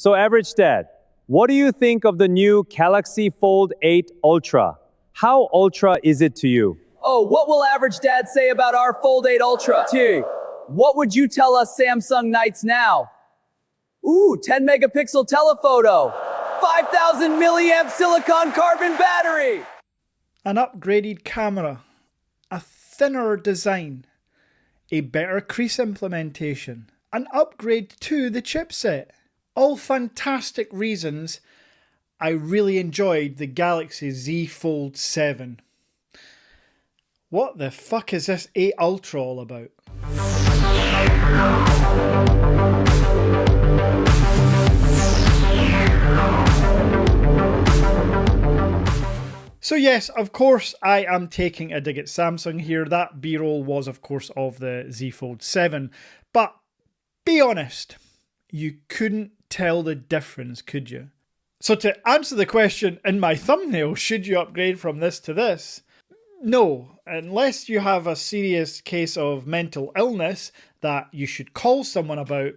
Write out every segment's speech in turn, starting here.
So, Average Dad, what do you think of the new Galaxy Fold 8 Ultra? How ultra is it to you? Oh, what will Average Dad say about our Fold 8 Ultra? T. What would you tell us Samsung Knights now? Ooh, 10 megapixel telephoto. 5,000 milliamp silicon carbon battery. An upgraded camera, a thinner design, a better crease implementation, an upgrade to the chipset. All fantastic reasons I really enjoyed the Galaxy Z Fold 7. What the fuck is this 8 Ultra all about? So yes, of course I am taking a dig at Samsung here. That B-roll was of course of the Z Fold 7. But be honest, you couldn't tell the difference, could you? So to answer the question in my thumbnail, should you upgrade from this to this? No, unless you have a serious case of mental illness that you should call someone about,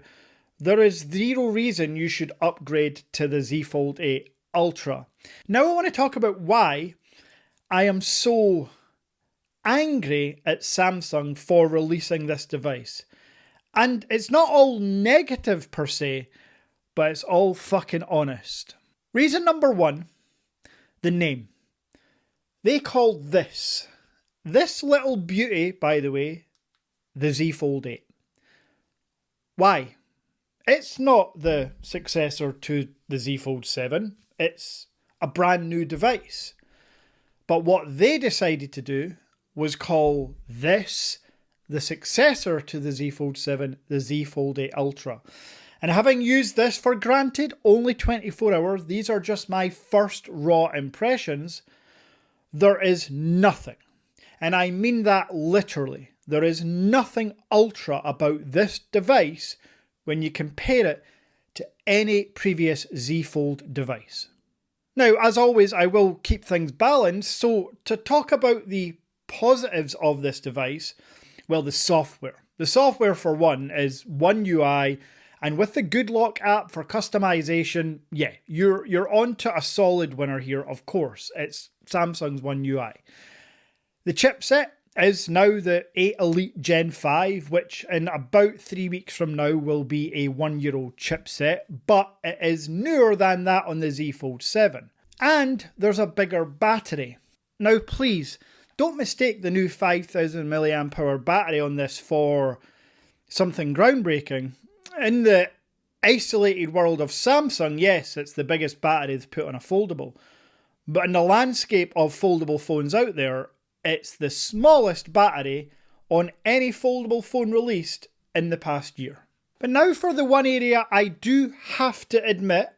there is zero reason you should upgrade to the Z Fold 8 Ultra. Now I want to talk about why I am so angry at Samsung for releasing this device. And it's not all negative per se, but it's all fucking honest. Reason number one, the name. They called this little beauty, by the way, the Z Fold 8. Why? It's not the successor to the Z Fold 7. It's a brand new device. But what they decided to do was call this the successor to the Z Fold 7, the Z Fold 8 Ultra. And having used this for granted only 24 hours, these are just my first raw impressions, there is nothing, and I mean that literally, there is nothing ultra about this device when you compare it to any previous Z Fold device. Now, as always, I will keep things balanced, so to talk about the positives of this device, well, the software. The software, for one, is One UI, and with the Good Lock app for customization, yeah, you're on to a solid winner here, of course. It's Samsung's One UI. The chipset is now the 8 Elite Gen 5, which in about 3 weeks from now will be a 1-year-old chipset, but it is newer than that on the Z Fold 7. And there's a bigger battery. Now please, don't mistake the new 5,000 mAh battery on this for something groundbreaking. In the isolated world of Samsung, yes, it's the biggest battery they've put on a foldable. But in the landscape of foldable phones out there, it's the smallest battery on any foldable phone released in the past year. But now for the one area I do have to admit,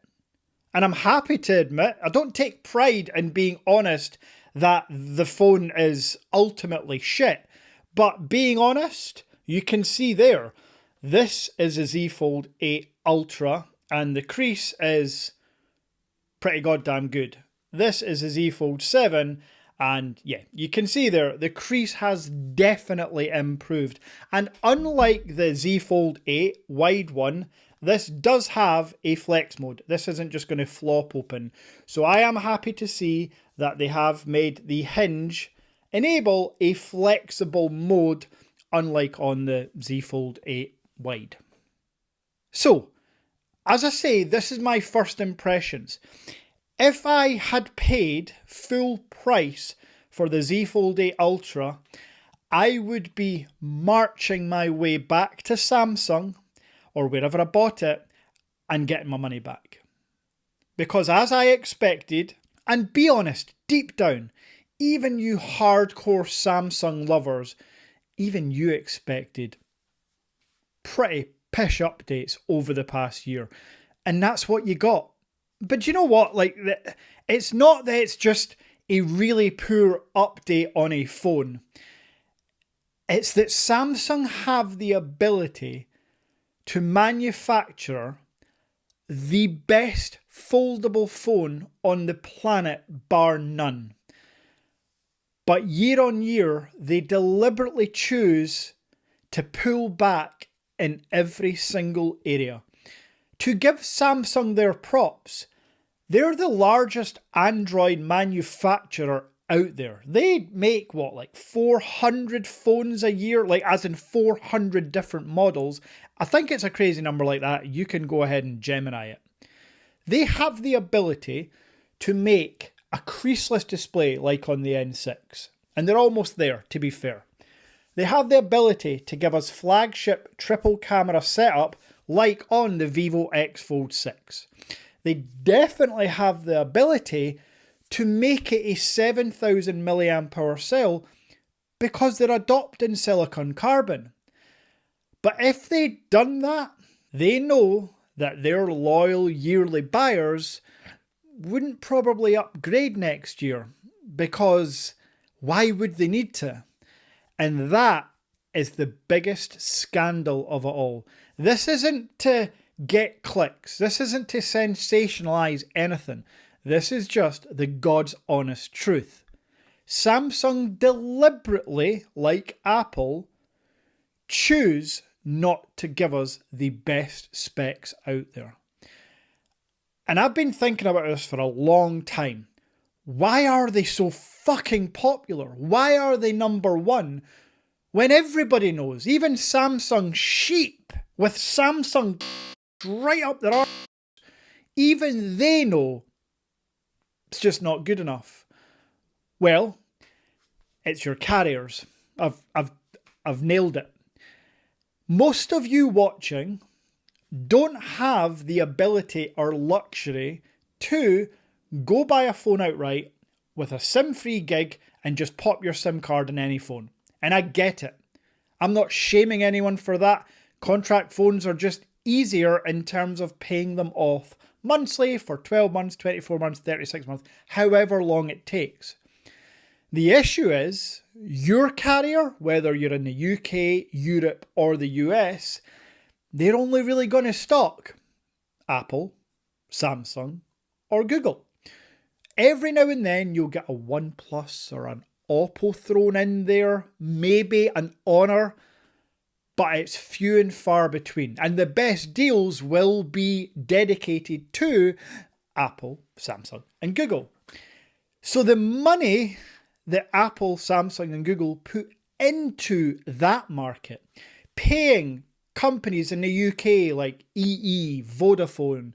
and I'm happy to admit, I don't take pride in being honest that the phone is ultimately shit. But being honest, you can see there, this is a Z Fold 8 Ultra, and the crease is pretty goddamn good. This is a Z Fold 7, and yeah, you can see there, the crease has definitely improved. And unlike the Z Fold 8 wide one, this does have a flex mode. This isn't just going to flop open. So I am happy to see that they have made the hinge enable a flexible mode, unlike on the Z Fold 8 wide. So, as I say, this is my first impressions. If I had paid full price for the Z Fold 8 Ultra, I would be marching my way back to Samsung or wherever I bought it and getting my money back. Because as I expected, and be honest, deep down, even you hardcore Samsung lovers, even you expected pretty pish updates over the past year. And that's what you got. But you know what? Like, it's not that it's just a really poor update on a phone. It's that Samsung have the ability to manufacture the best foldable phone on the planet, bar none. But year on year, they deliberately choose to pull back in every single area. To give Samsung their props, they're the largest Android manufacturer out there. They make, like 400 phones a year, like as in 400 different models. I think it's a crazy number like that. You can go ahead and Gemini it. They have the ability to make a creaseless display like on the N6. And they're almost there, to be fair. They have the ability to give us flagship triple camera setup like on the Vivo X Fold 6. They definitely have the ability to make it a 7,000 milliamp hour cell because they're adopting silicon carbon. But if they'd done that, they know that their loyal yearly buyers wouldn't probably upgrade next year, because why would they need to? And that is the biggest scandal of it all. This isn't to get clicks. This isn't to sensationalize anything. This is just the God's honest truth. Samsung deliberately, like Apple, choose not to give us the best specs out there. And I've been thinking about this for a long time. Why are they so fucking popular? Why are they number one when everybody knows, even Samsung sheep with Samsung right up their arse, even they know it's just not good enough? Well, it's your carriers. I've nailed it. Most of you watching don't have the ability or luxury to go buy a phone outright with a SIM-free gig and just pop your SIM card in any phone. And I get it. I'm not shaming anyone for that. Contract phones are just easier in terms of paying them off monthly for 12 months, 24 months, 36 months, however long it takes. The issue is, your carrier, whether you're in the UK, Europe, or the US, they're only really going to stock Apple, Samsung, or Google. Every now and then you'll get a OnePlus or an Oppo thrown in there, maybe an Honor, but it's few and far between. And the best deals will be dedicated to Apple, Samsung, and Google. So the money that Apple, Samsung, and Google put into that market, paying companies in the UK like EE, Vodafone,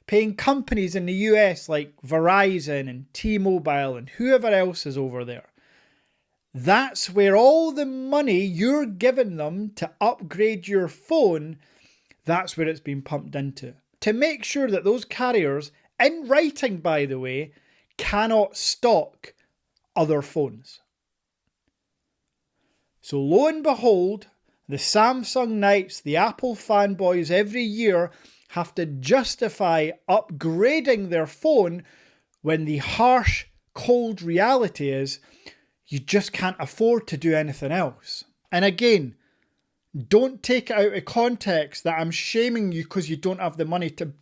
paying companies in the US like Verizon and T-Mobile and whoever else is over there. That's where all the money you're giving them to upgrade your phone, that's where it's been pumped into. To make sure that those carriers, in writing by the way, cannot stock other phones. So lo and behold, the Samsung Knights, the Apple fanboys every year have to justify upgrading their phone when the harsh, cold reality is you just can't afford to do anything else. And again, don't take it out of context that I'm shaming you because you don't have the money to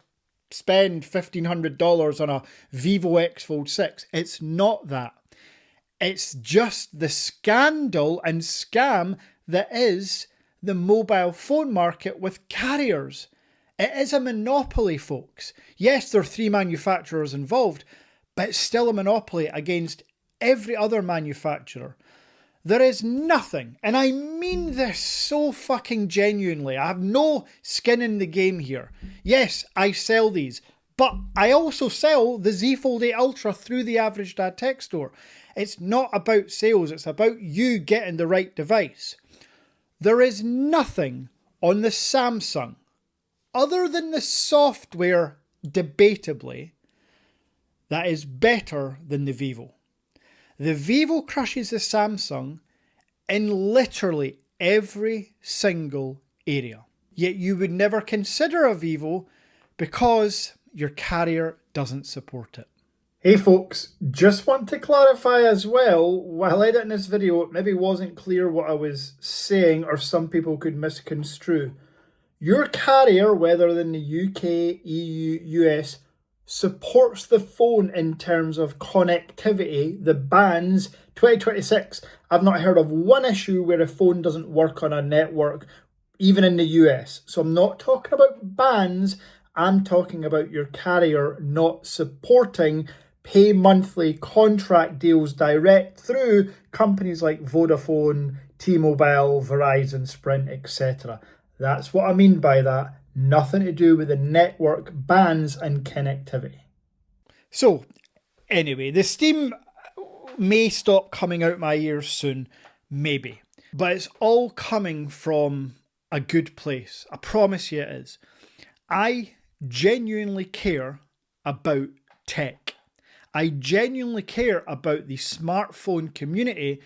spend $1,500 on a Vivo X Fold 6. It's not that. It's just the scandal and scam that is the mobile phone market with carriers. It is a monopoly, folks. Yes, there are 3 manufacturers involved, but it's still a monopoly against every other manufacturer. There is nothing, and I mean this so fucking genuinely. I have no skin in the game here. Yes, I sell these, but I also sell the Z Fold 8 Ultra through the Average Dad Tech Store. It's not about sales, it's about you getting the right device. There is nothing on the Samsung, other than the software, debatably, that is better than the Vivo. The Vivo crushes the Samsung in literally every single area. Yet you would never consider a Vivo because your carrier doesn't support it. Hey folks, just want to clarify as well, while editing this video it maybe wasn't clear what I was saying or some people could misconstrue. Your carrier, whether in the UK, EU, US, supports the phone in terms of connectivity, the bands. 2026, I've not heard of one issue where a phone doesn't work on a network, even in the US. So I'm not talking about bands, I'm talking about your carrier not supporting pay monthly contract deals direct through companies like Vodafone, T-Mobile, Verizon, Sprint, etc. That's what I mean by that. Nothing to do with the network bans and connectivity. So, anyway, the steam may stop coming out my ears soon, maybe. But it's all coming from a good place. I promise you it is. I genuinely care about tech. I genuinely care about the smartphone community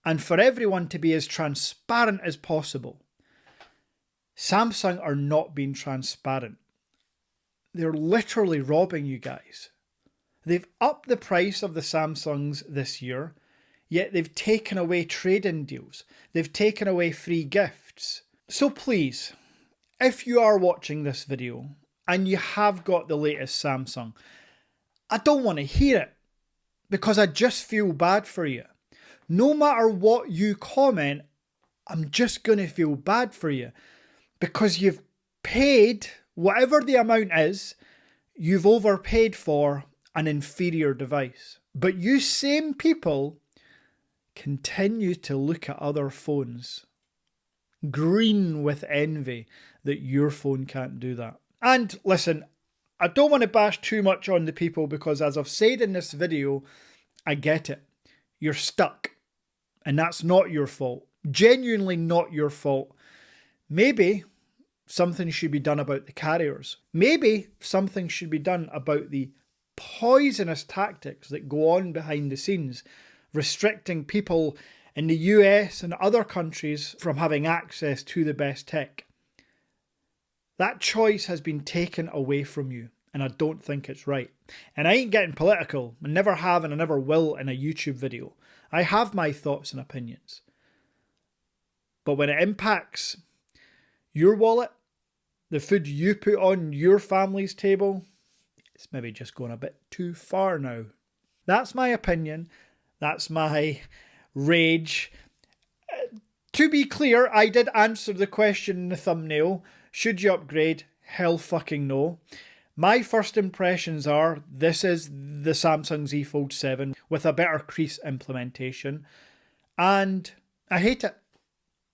and for everyone to be as transparent as possible. Samsung are not being transparent. They're literally robbing you guys. They've upped the price of the Samsungs this year, yet they've taken away trade-in deals. They've taken away free gifts. So please, if you are watching this video and you have got the latest Samsung, I don't want to hear it because I just feel bad for you. No matter what you comment, I'm just going to feel bad for you because you've paid whatever the amount is, you've overpaid for an inferior device. But you same people continue to look at other phones, green with envy that your phone can't do that. And listen, I don't want to bash too much on the people because as I've said in this video, I get it. You're stuck. And that's not your fault. Genuinely not your fault. Maybe something should be done about the carriers. Maybe something should be done about the poisonous tactics that go on behind the scenes, restricting people in the US and other countries from having access to the best tech. That choice has been taken away from you, and I don't think it's right. And I ain't getting political, I never have and I never will in a YouTube video. I have my thoughts and opinions. But when it impacts your wallet, the food you put on your family's table, it's maybe just going a bit too far now. That's my opinion. That's my rage. To be clear, I did answer the question in the thumbnail. Should you upgrade? Hell fucking no. My first impressions are this is the Samsung Z Fold 7 with a better crease implementation. And I hate it.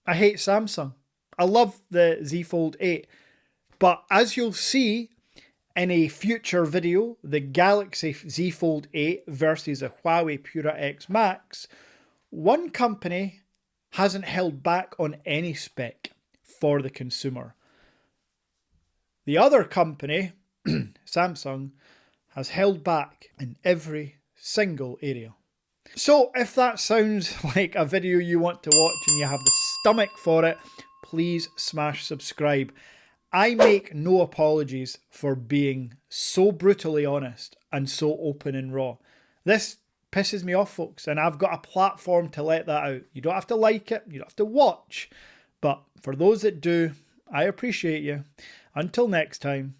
I hate Samsung. I love the Z Fold 8. But as you'll see in a future video, the Galaxy Z Fold 8 versus a Huawei Pura X Max, one company hasn't held back on any spec for the consumer. The other company, Samsung, has held back in every single area. So if that sounds like a video you want to watch and you have the stomach for it, please smash subscribe. I make no apologies for being so brutally honest and so open and raw. This pisses me off, folks, and I've got a platform to let that out. You don't have to like it, you don't have to watch, but for those that do, I appreciate you. Until next time.